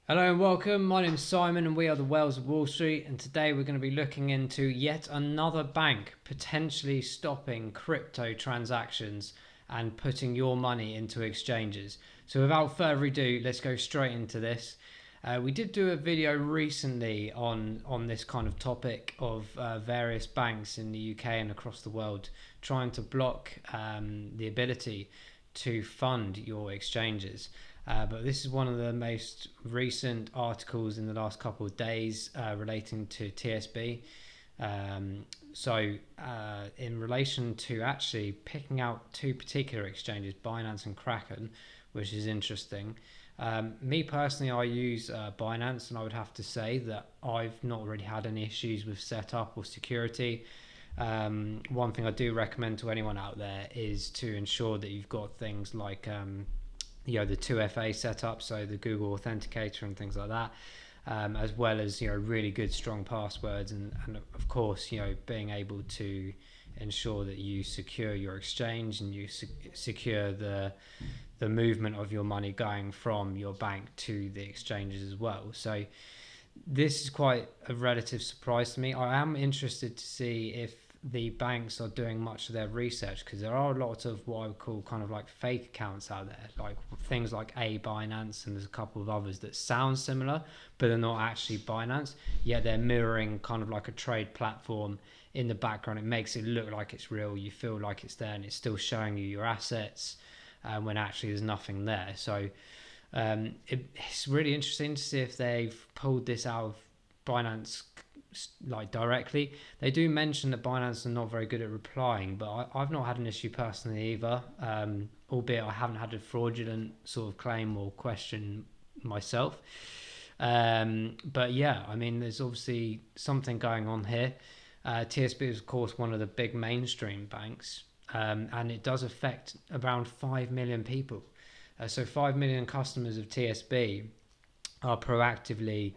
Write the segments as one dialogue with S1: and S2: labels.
S1: Hello and welcome. My name is Simon and we are the Whales of Wall Street, and today we're going to be looking into yet another bank potentially stopping crypto transactions and putting your money into exchanges. So without further ado, let's go straight into this. We did do a video recently on this kind of topic of various banks in the UK and across the world trying to block the ability to fund your exchanges. But this is one of the most recent articles in the last couple of days relating to TSB. In relation to actually picking out two particular exchanges, Binance and Kraken, which is interesting. Me personally, I use Binance, and I would have to say that I've not really had any issues with setup or security. One thing I do recommend to anyone out there is to ensure that you've got things like the 2FA setup, so the Google Authenticator and things like that, as well as really good strong passwords, and of course being able to ensure that you secure your exchange and you secure the movement of your money going from your bank to the exchanges as well. So this is quite a relative surprise to me. I am interested to see if the banks are doing much of their research, because there are a lot of what I would call kind of like fake accounts out there, like things like Binance, and there's a couple of others that sound similar but they're not actually Binance, yet they're mirroring kind of like a trade platform in the background. It makes it look like it's real, you feel like it's there, and it's still showing you your assets when actually there's nothing there. So it's really interesting to see if they've pulled this out of Binance like directly. They do mention that Binance are not very good at replying, but I've not had an issue personally either, albeit I haven't had a fraudulent sort of claim or question myself. But yeah, I mean, there's obviously something going on here. TSB is of course one of the big mainstream banks, and it does affect around 5 million people. So 5 million customers of TSB are proactively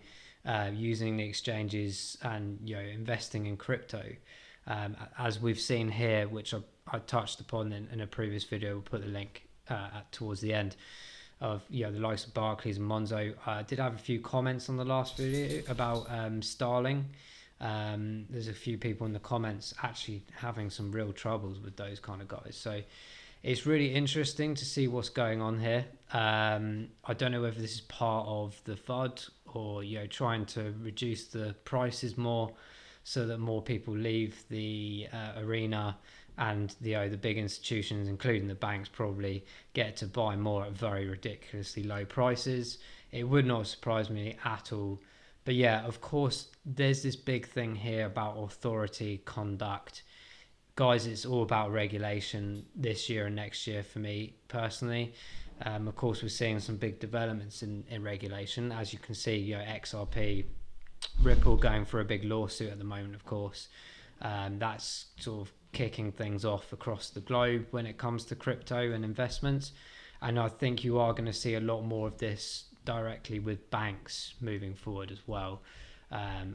S1: using the exchanges and investing in crypto, as we've seen here, which I touched upon in a previous video. We'll put the link towards the end of the likes of Barclays and Monzo. I did have a few comments on the last video about Starling. There's a few people in the comments actually having some real troubles with those kind of guys. So it's really interesting to see what's going on here. I don't know whether this is part of the FUD, or trying to reduce the prices more so that more people leave the arena, and the big institutions, including the banks, probably get to buy more at very ridiculously low prices. It would not surprise me at all. But yeah, of course, there's this big thing here about authority conduct. Guys, it's all about regulation this year and next year for me personally. Of course, we're seeing some big developments in regulation. As you can see, XRP, Ripple going for a big lawsuit at the moment, of course. That's sort of kicking things off across the globe when it comes to crypto and investments. And I think you are going to see a lot more of this directly with banks moving forward as well.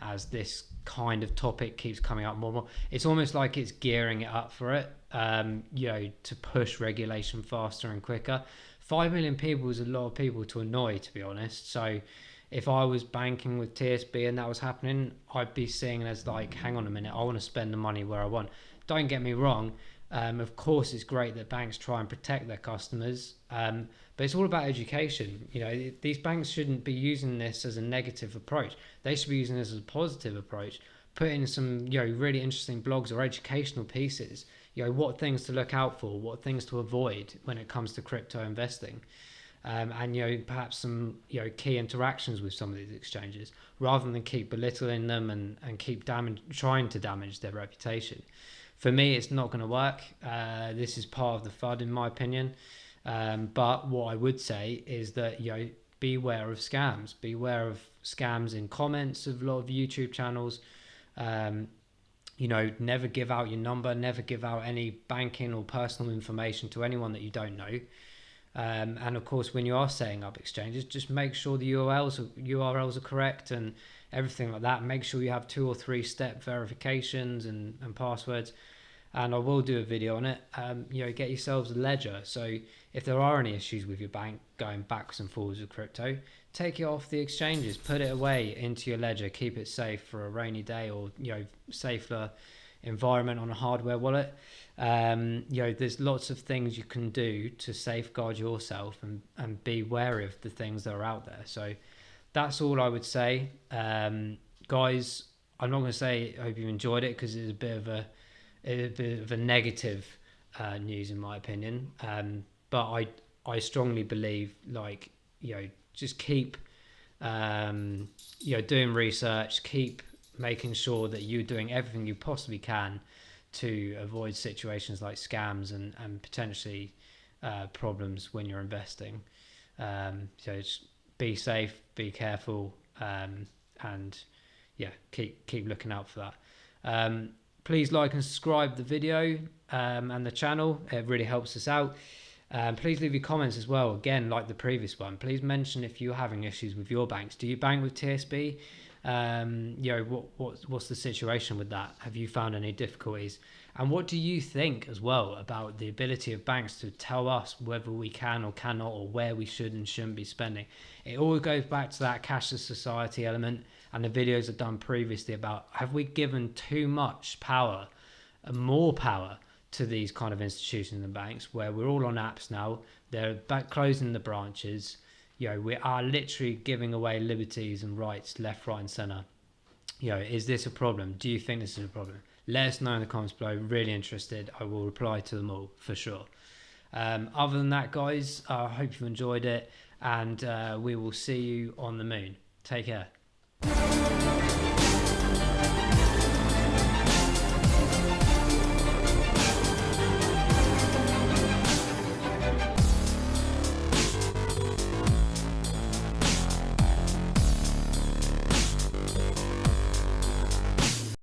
S1: As this kind of topic keeps coming up more and more, it's almost like it's gearing it up for it, to push regulation faster and quicker. 5 million people is a lot of people to annoy, to be honest. So if I was banking with TSB and that was happening, I'd be seeing it as like, hang on a minute, I want to spend the money where I want. Don't get me wrong. Of course, it's great that banks try and protect their customers, but it's all about education. These banks shouldn't be using this as a negative approach. They should be using this as a positive approach. Put in some, really interesting blogs or educational pieces. What things to look out for, what things to avoid when it comes to crypto investing, and perhaps some key interactions with some of these exchanges, rather than keep belittling them and keep trying to damage their reputation. For me, it's not going to work. This is part of the FUD, in my opinion. But what I would say is that, beware of scams. Beware of scams in comments of a lot of YouTube channels. Never give out your number. Never give out any banking or personal information to anyone that you don't know. And of course, when you are setting up exchanges, just make sure the URLs are correct and everything like that. Make sure you have 2 or 3 step verifications and passwords. and I will do a video on it. Get yourselves a ledger. So if there are any issues with your bank going backwards and forwards with crypto, take it off the exchanges, put it away into your ledger, keep it safe for a rainy day, or safer environment on a hardware wallet. There's lots of things you can do to safeguard yourself and be wary of the things that are out there. So that's all I would say. Guys, I'm not going to say I hope you enjoyed it, because it's a bit of a negative news in my opinion. But I strongly believe, just keep doing research, keep making sure that you're doing everything you possibly can to avoid situations like scams and potentially problems when you're investing. So just be safe, be careful, and keep looking out for that. Please like and subscribe the video and the channel. It really helps us out. Please leave your comments as well. Again, like the previous one, please mention if you're having issues with your banks. Do you bank with TSB? What's the situation with that? Have you found any difficulties? And what do you think as well about the ability of banks to tell us whether we can or cannot, or where we should and shouldn't be spending? It all goes back to that cashless society element, and the videos I've done previously about, have we given too much power, more power, to these kind of institutions and banks, where we're all on apps now, they're back closing the branches. We are literally giving away liberties and rights left, right and center. Is this a problem? Do you think this is a problem? Let us know in the comments below. Really interested. I will reply to them all for sure. Other than that, guys, I hope you enjoyed it, and we will see you on the moon. Take care.